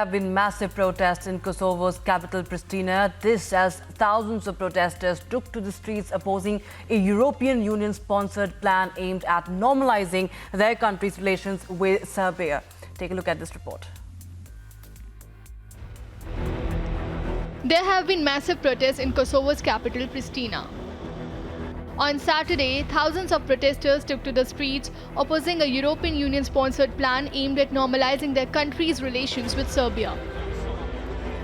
have been massive protests in Kosovo's capital, Pristina. This as thousands of protesters took to the streets opposing a European Union-sponsored plan aimed at normalizing their country's relations with Serbia. Take a look at this report. There have been massive protests in Kosovo's capital, Pristina. On Saturday, thousands of protesters took to the streets opposing a European Union-sponsored plan aimed at normalizing their country's relations with Serbia.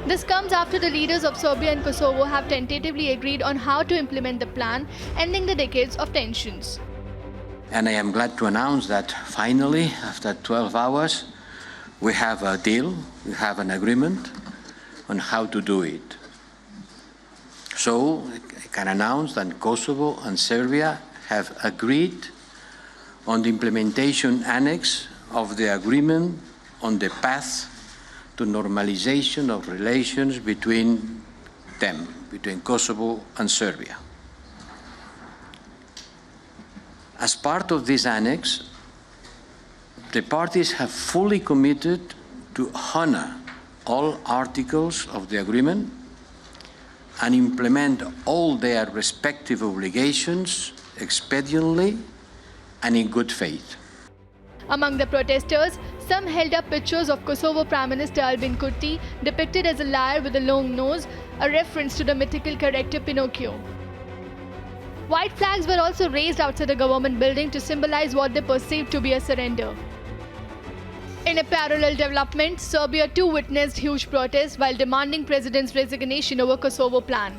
This comes after the leaders of Serbia and Kosovo have tentatively agreed on how to implement the plan, ending the decades of tensions. And I am glad to announce that finally, after 12 hours, we have a deal, we have an agreement on how to do it. So I can announce that Kosovo and Serbia have agreed on the implementation annex of the agreement on the path to normalization of relations between them, between Kosovo and Serbia. As part of this annex, the parties have fully committed to honor all articles of the agreement and implement all their respective obligations expediently and in good faith. Among the protesters, some held up pictures of Kosovo Prime Minister Albin Kurti depicted as a liar with a long nose, a reference to the mythical character Pinocchio. White flags were also raised outside the government building to symbolize what they perceived to be a surrender. In a parallel development, Serbia too witnessed huge protests while demanding president's resignation over Kosovo plan.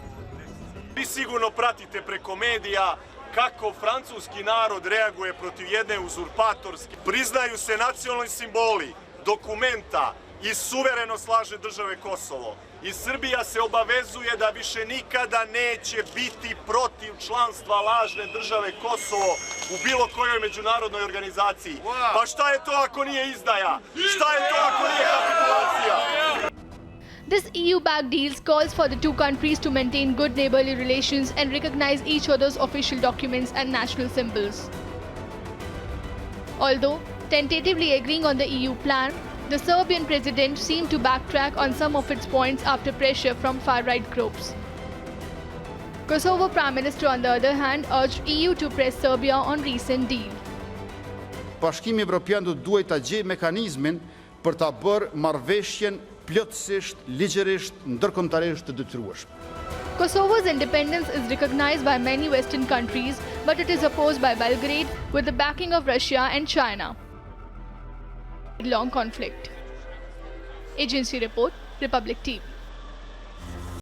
Vi sigurno pratite preko medija kako francuski narod reaguje protiv jedne uzurpatorske. Priznaju se nacionalni simboli, dokumenta i suverenost lažne države Kosovo. I Srbija se obavezuje da više nikada neće biti protiv članstva lažne države Kosovo u bilo kojoj međunarodnoj organizaciji. Pa šta je to ako nije izdaja? Šta je to ako nije kapitulacija? This EU-backed deal calls for the two countries to maintain good neighborly relations and recognize each other's official documents and national symbols. Although tentatively agreeing on the EU plan, the Serbian president seemed to backtrack on some of its points after pressure from far-right groups. Kosovo Prime Minister, on the other hand, urged EU to press Serbia on recent deal. Bashkimi Evropian duhet ta gjejë mekanizmin për ta bërë marrëveshjen plotësisht, ligjërisht, ndërkombëtarisht të detyrueshme. Kosovo's independence is recognized by many Western countries, but it is opposed by Belgrade with the backing of Russia and China. Long conflict. Agency report, Republic TV.